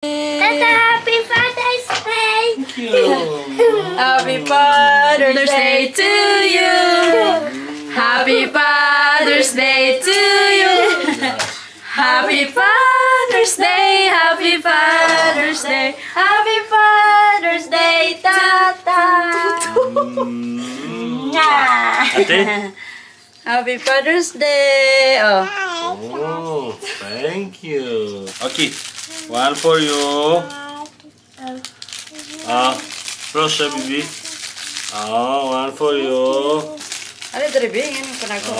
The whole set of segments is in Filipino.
Tata, happy Father's Day! Thank you. Happy Father's Day to you. Happy Father's Day to you. Happy Father's Day, Happy Father's Day, Happy Father's Day, Tata. Ate? Happy Father's Day. Oh. Oh, thank you. Okay, one for you. Proszę, Bibi. One for you. Ano ito rin? Ano pa nako?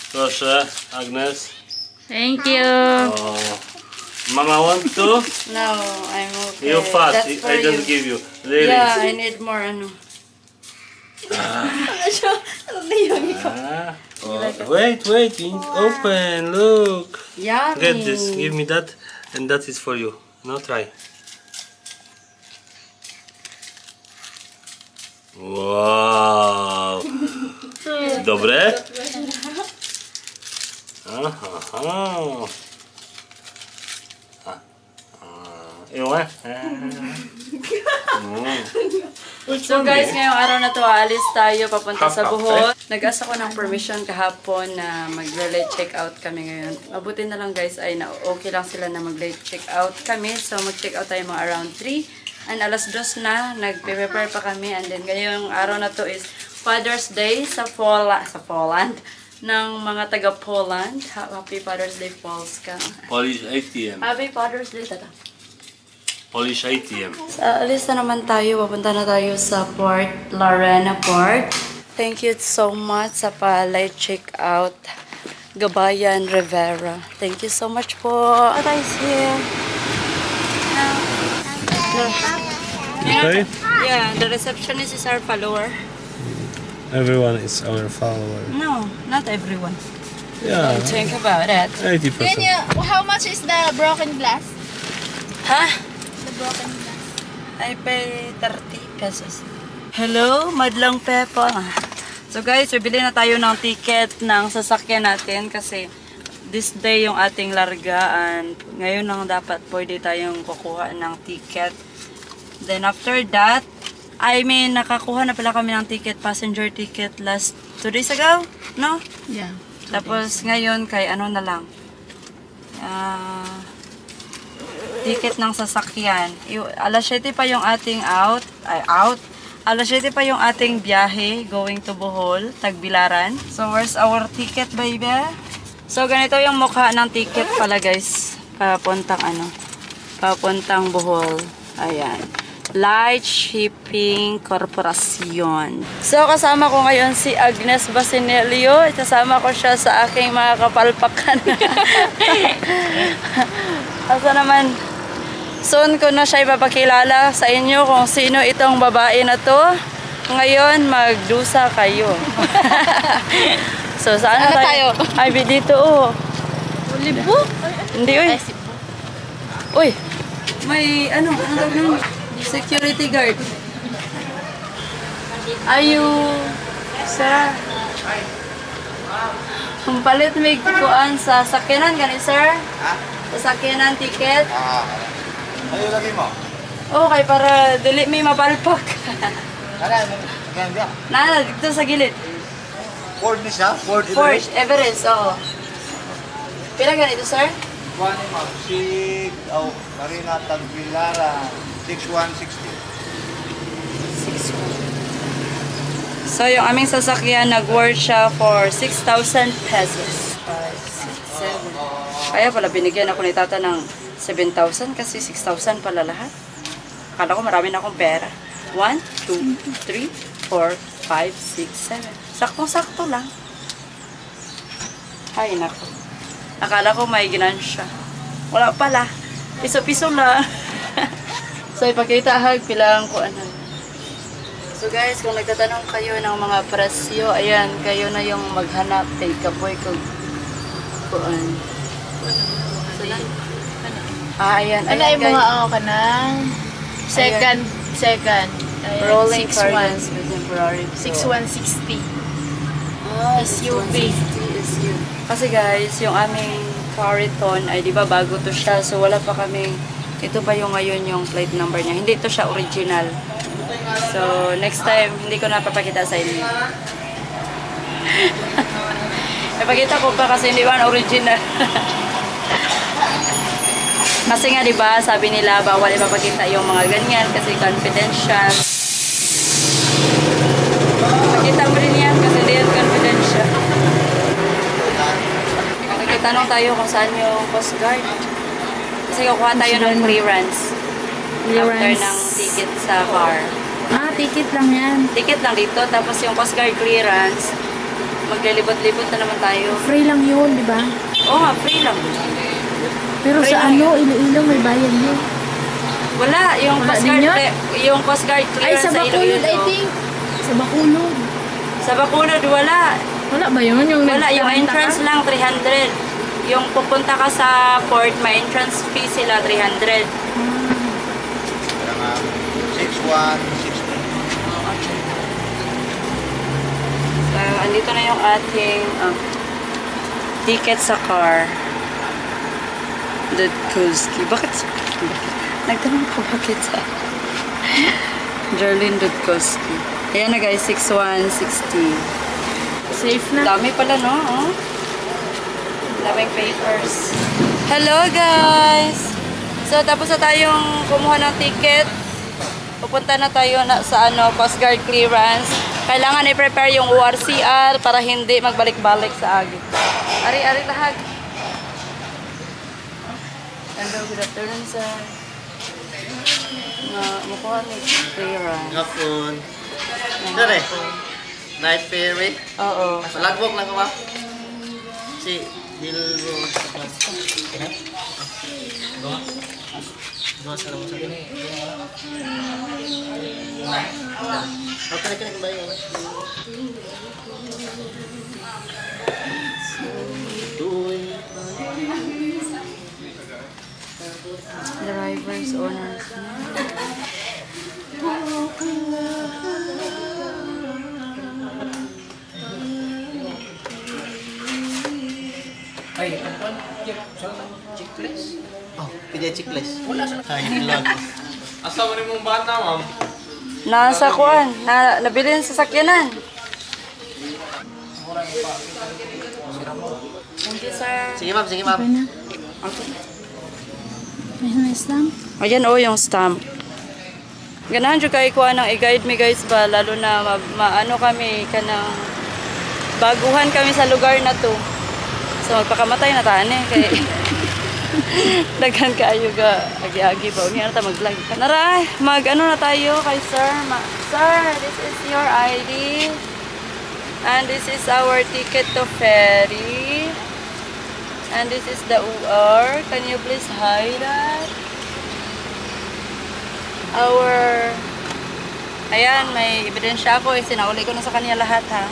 Proszę, Agnes. Thank you. Mama want to? No, I'm okay. You fast. That's for I don't you. give you. Really? Yeah, I need more ano. Wait. You need open. Look. Yummy. Get this. Give me that. And that is for you. Now try. Wow. Dobre? Aha. You want? So guys, ngayong araw na to, aalis tayo papunta sa Bohol. Nag-asa ko ng permission kahapon na mag-late check out kami ngayon. Mabuti na lang guys ay okay lang sila na mag-late check out kami. So mag-check out tayo mga around 3. And alas 2 na, nag-prepare pa kami. And then ngayong araw na to is Father's Day sa Poland ng mga taga-Poland. Happy Father's Day, Polska. Polish ATM. Happy Father's Day, tata. Polish ATM. Alis na naman tayo. Papunta na tayo sa Port Larena Port. Thank you so much sa pa-light check-out Gabayan Rivera. Thank you so much po. Guys, here. Okay. Yeah, the receptionist is our follower. Everyone is our follower. No, not everyone. Yeah. Don't think about it. 80%. How much is the broken glass? Ha? The broken glass. I pay 30 pesos. Hello, Madlang Pepa. So guys, bibili na tayo ng ticket ng sasakyan natin kasi this day yung ating largaan. Ngayon lang dapat pwede tayong kukuha ng ticket. Then after that, nakakuha na pala kami ng ticket, passenger ticket last 2 days ago, no? Yeah. Tapos ngayon kay ano na lang. Ticket ng sasakyan. Alas 7 pa yung ating Alas 7 pa yung ating biyahe going to Bohol, Tagbilaran. So where's our ticket, baby? So ganito yung mukha ng ticket pala, guys. Papuntang Bohol. Ayan. Light Shipping Corporation. So kasama ko ngayon si Agnes Basinelio. Kasama ko siya sa aking mga kapalpakan. Asa naman, soon ko na siya ipapakilala sa inyo kung sino itong babae na to. Ngayon, magdusa kayo. So, saan na tayo? Ay, dito, oh. Libo? Hindi, uy. Uy, may, ano gagawin? Security guard. Ayu, sir. Kung palit may kukuan sa sakyanan, ganit, sir? Sa sakyanan, ticket. Ayo lagi mo. Okay, para dili may mapalpak. Ganda. Nana, dito sa gilid. Ford ni siya? Ford Porsche, Everest, oo. Pila ganito, sir? Kuha ni mo. Marina Tagbilaran. 6160. So, yung aming sasakyan, nag-worth siya for 6,000 pesos. 5, 6, 7. Kaya pala, binigyan ako ni tata ng 7,000 kasi 6,000 pala lahat. Akala ko marami na akong pera. 1, 2, 3, 4, 5, 6, 7. Saktong-sakto lang. Ay, nako. Akala ko may ginansya. Wala pala. Piso-piso lang. So, ipakita hag pilang ko ano. So guys, kung nagtatanong kayo ng mga presyo, ayan, kayo na yung maghanap kay Kapoy kung kuan. So, ayan, Ay, guys. mga ako ka ng second. Ayan, Rolling 6'1". Cardinals Contemporary Pro. 6160. SUV. SUV. Kasi guys, yung aming Cariton ay di ba bago to siya, so wala pa kaming Ito pa yung ngayon yung plate number niya. Hindi ito siya original. So, next time, hindi ko napapakita sa inyo. Napakita ko pa kasi hindi ba original. Kasi nga, di ba, sabi nila, bawal ipapakita yung mga ganyan kasi confidential. Pakita mo rin yan kasi hindi yan confidential. Nagtanong tayo kung saan yung Coast Guard. Kasi kukuha tayo ng clearance. After ng ticket sa car. Ah, ticket lang yan. Ticket lang dito. Tapos yung Coast Guard clearance, maglalibot-libot na naman tayo. Free lang yun, di ba? Oo nga, free lang. Pero Free sa lang ano, Iloilo may bayad yun. Wala, yung Wala Coast din Guard, yun? yung Coast Guard Ay, clearance sa sa Bacolod, I Iloilo. think. Sa Bacolod. Sa Bacolod, wala. Wala ba yun? Yung Wala, yung nagkarenta entrance ka? lang 300. Yung pupunta ka sa port, may entrance fee sila 300. Kaya nga, 6160. So, andito na yung ating ticket sa car. Dudkowski. Bakit? Nagtanong ko bakit sa Jerlyn Dudkowski. Ayan na guys, 6160. Safe na. Dami pala, no? Oh. Daming papers. Hello, guys! So, tapos na tayong kumuha ng ticket. Pupunta na tayo sa Coast Guard clearance. Kailangan i-prepare yung ORCR para hindi magbalik-balik sa agi. Ari-ari lahag. Hello, good afternoon, sir. Mukuha ni clearance. Hapon. Dere, night ferry. Oo. Malagbok lang ko ba? Si Dilro. Dua sa lang sa ini. Okay, kena kembali. Driver's owners. Ay, kapan? Chickless? Oh, pide chickless. Wala sa kain lag. Asa mo rin mong bata, ma'am? Nasa kuan, nabili sa sakyanan. Thank you, sir. Sige ma'am, sige ma'am. Okay. May na-stamp. Ayan yung stamp. Ganahan dyan kayo kuha ng i-guide me guys ba, lalo na maano kami, kanang baguhan kami sa lugar na to. So magpakamatay na taan eh, kaya daghan kayo ga, agi-agi ba, unya na tayo mag-vlog. Naray, mag-ano na tayo kay sir. Sir, this is your ID. And this is our ticket to ferry. And this is the UR. Can you please hide that? Ayan, may ebidensya ako. Sinauli ko na sa kanya lahat, ha.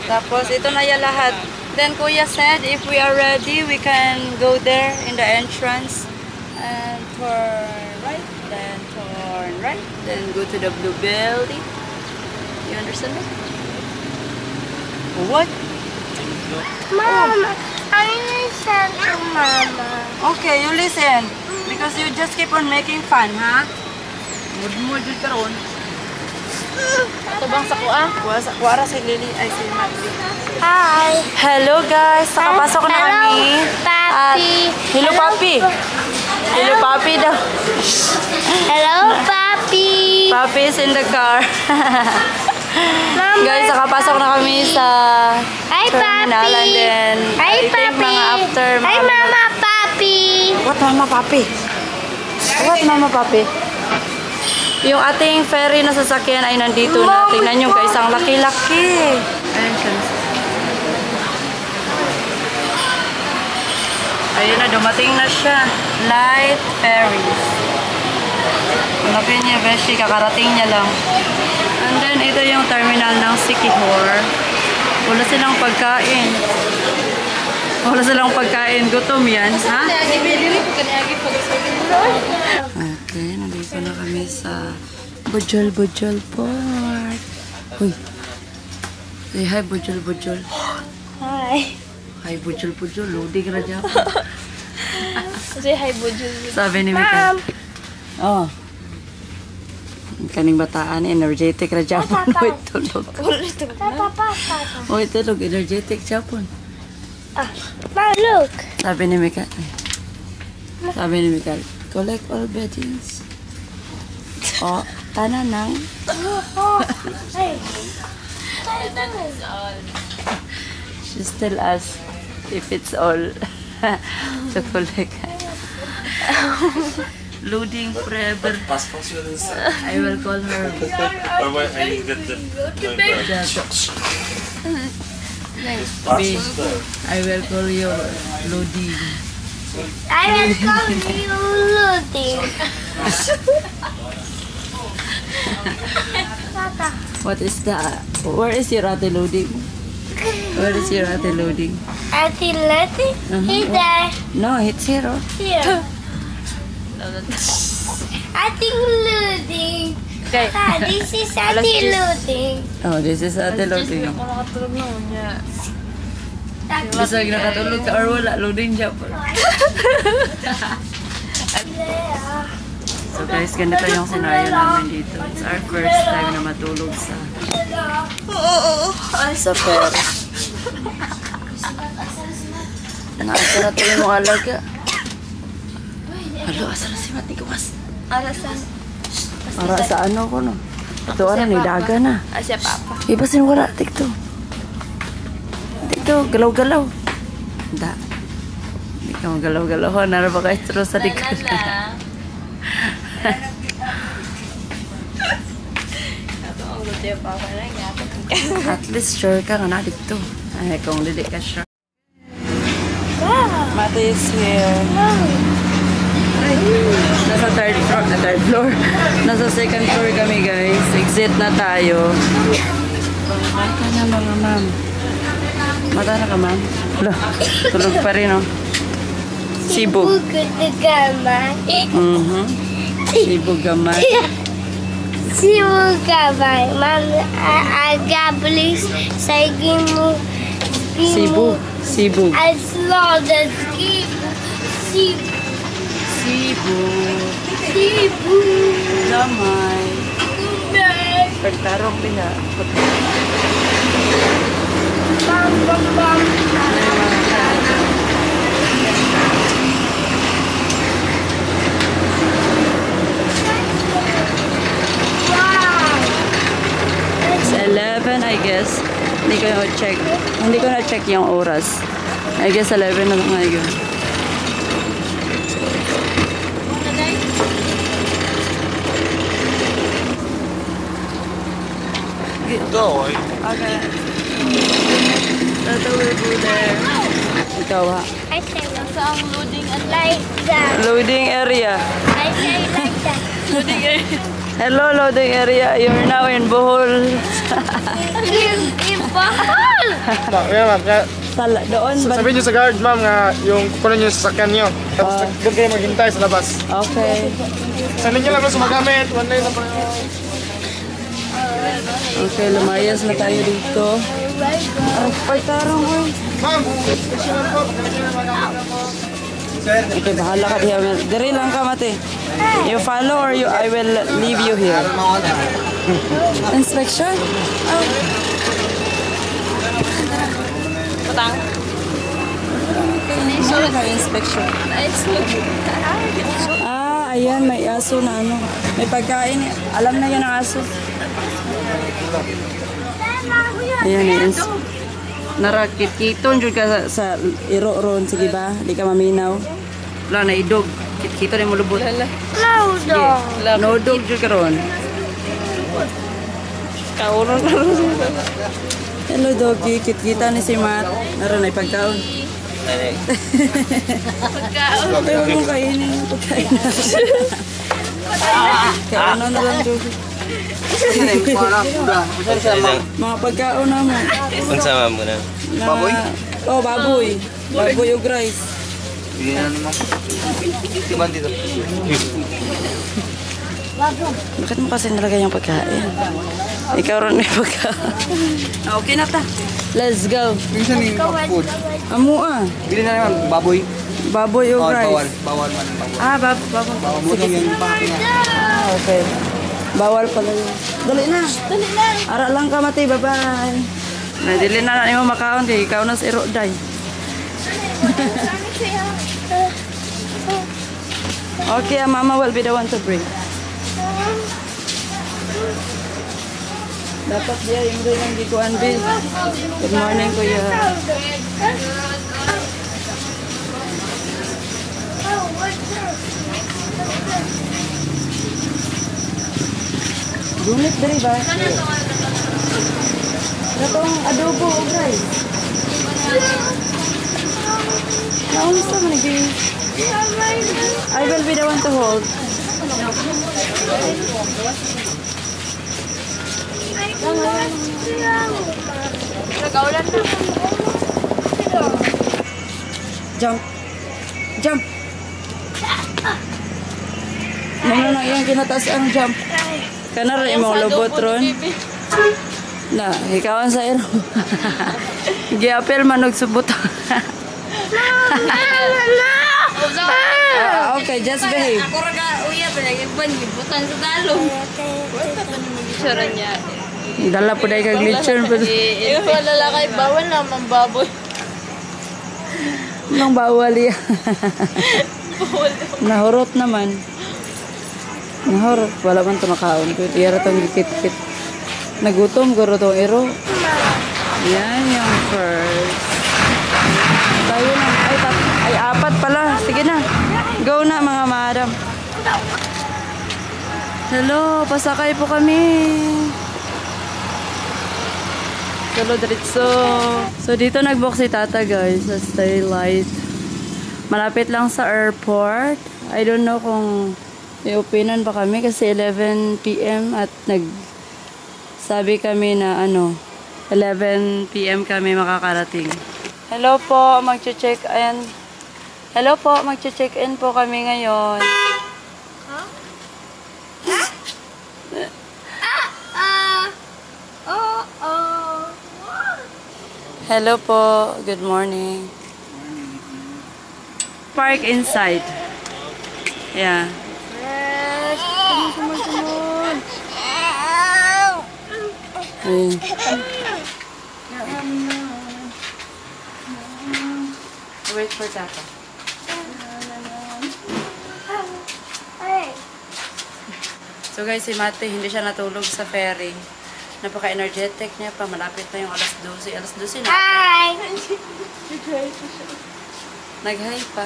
Tapos, ito na yan lahat. Then, Kuya said, if we are ready, we can go there in the entrance. And turn right. Then, turn right. Then, go to the blue building. You understand that? What? Mama, I listen to Mama. Okay, you listen. Because you just keep on making fun, ha? Mud-mud ka ron. Ito bang sa kuha? Kuwara si Lily, ay si Magdi. Hi. Hello guys, nakapasok na Hello, kami. Papi. Hello Papi. Hello Papi daw. Hello, Papi. Papi is in the car. Mama. Guys, nakapasok na kami sa Hi, terminal Papi. and then Hi, I think Papi. mga after Hi, Mama, Papi. What, Mama Papi? What, Mama Papi? Yung ating ferry na sasakyan ay nandito na. Tingnan nyo guys, ang laki-laki. Entrance. Ayun na, dumating na siya. Light ferry. Hanapin niya, Beshi. Kakarating niya lang. And then, ito yung terminal ng Siquijor. Wala silang pagkain. Wala silang pagkain. Gutom yan. Ha? Okay, nandito na kami sa Bujol Port. Uy. Say hi, Bujol. Hi. Hi, Bujol. Loading na dyan. Say hi, Buju. Sabi ni Mika. Oh. Kaning bataan, energetic ra Japon. Uy, tulog. Uy, tulog. Energetic Japon. Mom, look. Sabi ni Mika. Sabi ni Mika, collect all beddings. Oh, tanan nang. Hey. She still asks if it's all to collect. Loading forever. I will call her. Or why I get the Babe, I will call you loading. I will come to you looting. What is that? Where is your ate loading? Where is your ate loading? Auntie Letty? He's there. No, it's here. Oh. Here. Auntie looting. Okay. This is Auntie looting. Oh, this is ate loading. Basta nakatulog ka or wala, loading siya po. So guys, ganito yung scenario namin dito. It's our first time na matulog sa fair. Naasa na tayo mo alaga. Halo, asa na si Mati Kumas? Arasan. Para sa ano ko no? Ito ano, nilaga na. Asya papa. Ibasin wala, tikto. Tikto, galaw-galaw. Hindi. Hindi ka magalaw-galaw. Nara ba kayo terus sa likod? At least sure ka nga na dito. Ay, kung hindi ka sure. Mate is here. Nasa third floor. Nasa second floor kami guys. Exit na tayo. Mata na mga ma'am. Mata na ka ma'am? Wala. Tulog pa rin oh. Sibu. Sibu gamay. Sibu gamay. Mom, aga please. Sige mo. Sibu. Sibu. As long as Sibu. Sibu. Sibu. Sibu. Gamay. Pagtarong piha. Bam, bam, bam. It's 11 I guess. Hindi ko na-check. Hindi ko na-check yung oras. I guess 11 na ngayon. Go. Okay. Tata will go there. Ikaw ha? I say ang loading and like that. Loading area. I say like that. Loading area. Hello, loading area. You're now in Bohol. In Bohol! Yeah, ma'am. Sala, doon ba? Sabihin niyo sa guard, ma'am, nga yung kukunin niyo sa sasakyan niyo. Tapos doon kayo maghintay sa labas. Okay. Sanin niyo lang sa magamit. One day na pa. Okay, lumayas na tayo dito. Ay, pagtarong ko. Ma'am, question lang po. Okay, bahala ka diya. Dari lang ka, Mate. You follow or I will leave you here. Inspection? Oh. Patang. Okay, inspection. Ah, ayan, may aso na ano. May pagkain. Alam na yan ang aso. Ayan, ayan. Narakit-kiton jud ka sa iro-ron, sige ba? Di ka maminaw. Wala na idog. Kit-kito rin mo lubot. Laudo. No dog jud ka ron. Kauron na rin. Hello doggy, kit-kita ni si Matt. Naroon ay pagkaon. Pagkaon. Pero mo kainin yung pagkain natin. Kaya ano na lang doggy. Mga pagkaon na mo. Ang sama mo na. Baboy? Oh, baboy. Baboy o rice. Bigyan na naman. Timan dito. Bakit mo kasi nalagay yung pagkain? Ikaw rin may pagkain. Okay na ta. Let's go. Minsan yung food. Amo ah. Bili na naman baboy. Baboy o rice? Bawal man ang bawal. Ah, baboy. Bawal mo lang yung baka niya. Ah, okay. Bawal pala yun. Dali na. Ara lang ka, Mati. Bye-bye. Nadili na mo makaon. Kaya ikaw na si Roday. Okay, Mama will be the one to bring. Dapat dia yung rin ang gikuan, Bill. Good morning, Kuya. Gumit dari ba? Datong adobo o rice. Naunsa man lagi. I will be the one to hold. Jump. Jump. Mga na iyang kinataas ang jump. Kana rin imong lubot ron. Na, ikaw ang sa ero. Giapel man og subot. Okay, just behave. Ako raga, uya, pinag-iban, gibutan sa talong. Wala pa ni mag-itsura niya. Dala po dahil kag-glitcher. Wala lang kay bawal naman baboy. Nang bawal yan. Nahurot naman. Nahurot. Wala man ito makaon. Kaya itong gikit-kit. Nagutom ko ito ero. Yan yung first. Tayo na. Ay, apat pala. Sige na. Go na mga madam. Hello. Pasakay po kami. Hello, diretso. So, dito nag-book si Tata, guys, sa Starlight. Malapit lang sa airport. I don't know kung i-openan pa kami kasi 11 p.m. at nagsabi kami na 11 p.m. kami makakarating. Hello po, mag-check in. Hello po, mag-check in po kami ngayon. Hello po. Good morning. Park inside. Yeah. Ayun. Wait for Tata. So guys, si Mate hindi siya natulog sa ferry. Napaka-energetic niya pa. Malapit na yung alas 12. Alas 12 na. Hi! Nag-hi pa.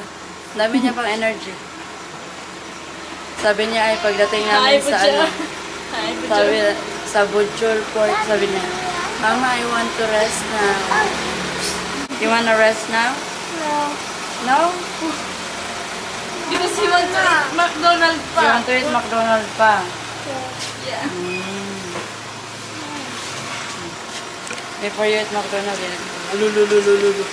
Dami niya pang energy. Sabi niya ay pagdating namin sa sabi, sa Bujol Port, sabi niya, Mama, I want to rest now. You wanna rest now? No. No? Because you want to eat McDonald's You pa. want to eat McDonald's pa? Yeah. Before you eat McDonald's, lululululu.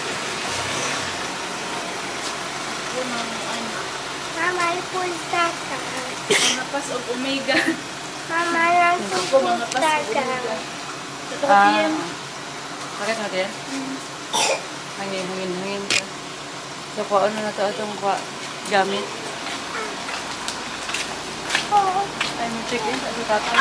Mama, ipon tata. Mga pas of Omega. Mama, lang Ako mga pas of tata. Omega. Sa Ah. PM. Bakit natin? Hangin ka. So, kung ano na ito, itong gamit. Oh. Ay, may check-in. Ano tatay?